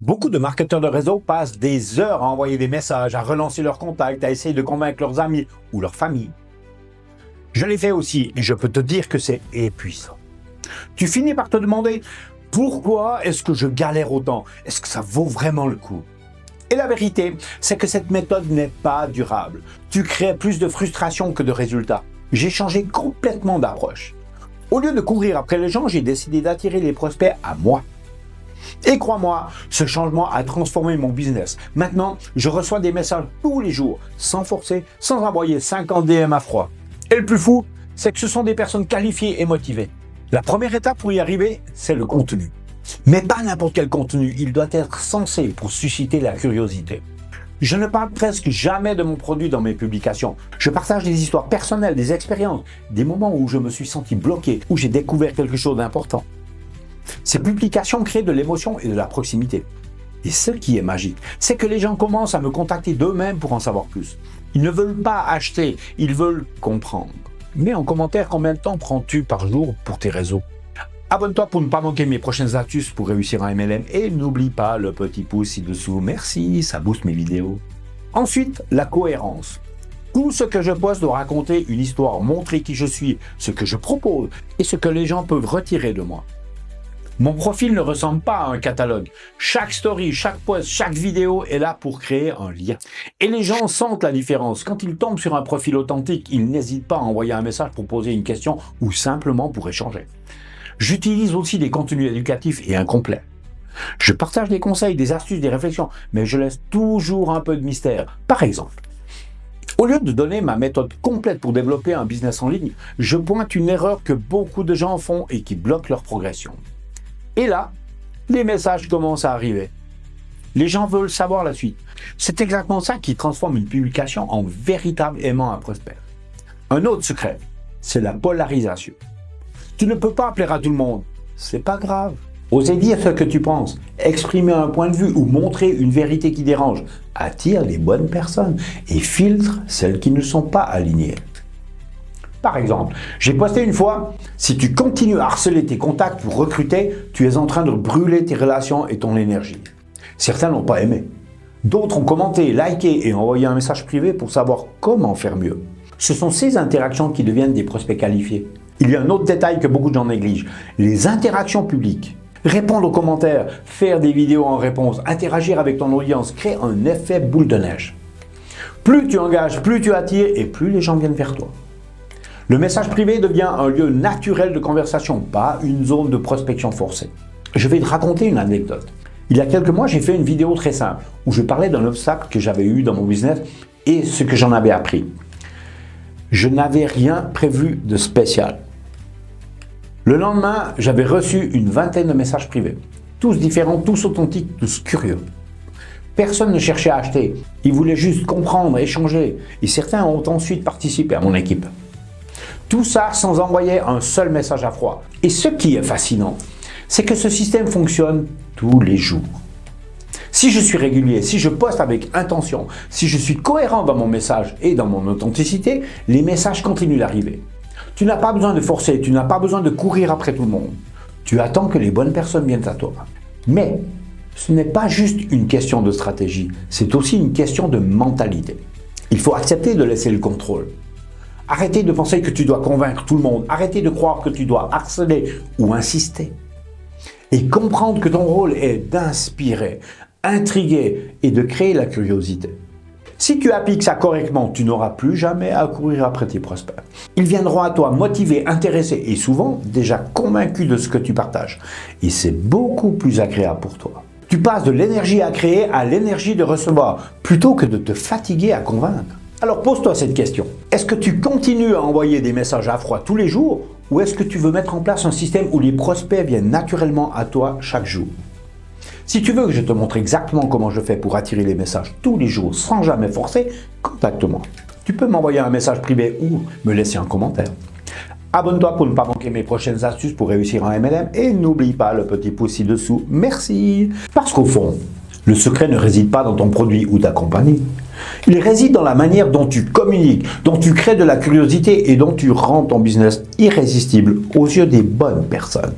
Beaucoup de marketeurs de réseau passent des heures à envoyer des messages, à relancer leurs contacts, à essayer de convaincre leurs amis ou leur famille. Je l'ai fait aussi et je peux te dire que c'est épuisant. Tu finis par te demander pourquoi est-ce que je galère autant? Est-ce que ça vaut vraiment le coup? Et la vérité, c'est que cette méthode n'est pas durable. Tu crées plus de frustration que de résultats. J'ai changé complètement d'approche. Au lieu de courir après les gens, j'ai décidé d'attirer les prospects à moi. Et crois-moi, ce changement a transformé mon business. Maintenant, je reçois des messages tous les jours, sans forcer, sans envoyer 50 DM à froid. Et le plus fou, c'est que ce sont des personnes qualifiées et motivées. La première étape pour y arriver, c'est le contenu. Mais pas n'importe quel contenu, il doit être sensé pour susciter la curiosité. Je ne parle presque jamais de mon produit dans mes publications. Je partage des histoires personnelles, des expériences, des moments où je me suis senti bloqué, où j'ai découvert quelque chose d'important. Ces publications créent de l'émotion et de la proximité. Et ce qui est magique, c'est que les gens commencent à me contacter d'eux-mêmes pour en savoir plus. Ils ne veulent pas acheter, ils veulent comprendre. Mets en commentaire combien de temps prends-tu par jour pour tes réseaux. Abonne-toi pour ne pas manquer mes prochaines astuces pour réussir en MLM et n'oublie pas le petit pouce ci-dessous. Merci, ça booste mes vidéos. Ensuite, la cohérence. Tout ce que je poste doit raconter une histoire, montrer qui je suis, ce que je propose et ce que les gens peuvent retirer de moi. Mon profil ne ressemble pas à un catalogue. Chaque story, chaque post, chaque vidéo est là pour créer un lien. Et les gens sentent la différence. Quand ils tombent sur un profil authentique, ils n'hésitent pas à envoyer un message pour poser une question ou simplement pour échanger. J'utilise aussi des contenus éducatifs et incomplets. Je partage des conseils, des astuces, des réflexions, mais je laisse toujours un peu de mystère. Par exemple, au lieu de donner ma méthode complète pour développer un business en ligne, je pointe une erreur que beaucoup de gens font et qui bloque leur progression. Et là, les messages commencent à arriver. Les gens veulent savoir la suite. C'est exactement ça qui transforme une publication en véritable aimant à prospect. Un autre secret, c'est la polarisation. Tu ne peux pas plaire à tout le monde. C'est pas grave. Oser dire ce que tu penses, exprimer un point de vue ou montrer une vérité qui dérange attire les bonnes personnes et filtre celles qui ne sont pas alignées. Par exemple, j'ai posté une fois, si tu continues à harceler tes contacts pour recruter, tu es en train de brûler tes relations et ton énergie. Certains n'ont pas aimé. D'autres ont commenté, liké et envoyé un message privé pour savoir comment faire mieux. Ce sont ces interactions qui deviennent des prospects qualifiés. Il y a un autre détail que beaucoup de gens négligent, les interactions publiques. Répondre aux commentaires, faire des vidéos en réponse, interagir avec ton audience, crée un effet boule de neige. Plus tu engages, plus tu attires et plus les gens viennent vers toi. Le message privé devient un lieu naturel de conversation, pas une zone de prospection forcée. Je vais te raconter une anecdote. Il y a quelques mois, j'ai fait une vidéo très simple où je parlais d'un obstacle que j'avais eu dans mon business et ce que j'en avais appris. Je n'avais rien prévu de spécial. Le lendemain, j'avais reçu une vingtaine de messages privés. Tous différents, tous authentiques, tous curieux. Personne ne cherchait à acheter. Ils voulaient juste comprendre, échanger. Et certains ont ensuite participé à mon équipe. Tout ça sans envoyer un seul message à froid. Et ce qui est fascinant, c'est que ce système fonctionne tous les jours. Si je suis régulier, si je poste avec intention, si je suis cohérent dans mon message et dans mon authenticité, les messages continuent d'arriver. Tu n'as pas besoin de forcer, tu n'as pas besoin de courir après tout le monde. Tu attends que les bonnes personnes viennent à toi. Mais ce n'est pas juste une question de stratégie, c'est aussi une question de mentalité. Il faut accepter de laisser le contrôle. Arrêtez de penser que tu dois convaincre tout le monde. Arrêtez de croire que tu dois harceler ou insister. Et comprendre que ton rôle est d'inspirer, intriguer et de créer la curiosité. Si tu appliques ça correctement, tu n'auras plus jamais à courir après tes prospects. Ils viendront à toi motivés, intéressés et souvent déjà convaincus de ce que tu partages. Et c'est beaucoup plus agréable pour toi. Tu passes de l'énergie à créer à l'énergie de recevoir, plutôt que de te fatiguer à convaincre. Alors pose-toi cette question. Est-ce que tu continues à envoyer des messages à froid tous les jours ou est-ce que tu veux mettre en place un système où les prospects viennent naturellement à toi chaque jour? Si tu veux que je te montre exactement comment je fais pour attirer les messages tous les jours sans jamais forcer, contacte-moi. Tu peux m'envoyer un message privé ou me laisser un commentaire. Abonne-toi pour ne pas manquer mes prochaines astuces pour réussir en MLM et n'oublie pas le petit pouce ci-dessous. Merci. Parce qu'au fond, le secret ne réside pas dans ton produit ou ta compagnie. Il réside dans la manière dont tu communiques, dont tu crées de la curiosité et dont tu rends ton business irrésistible aux yeux des bonnes personnes.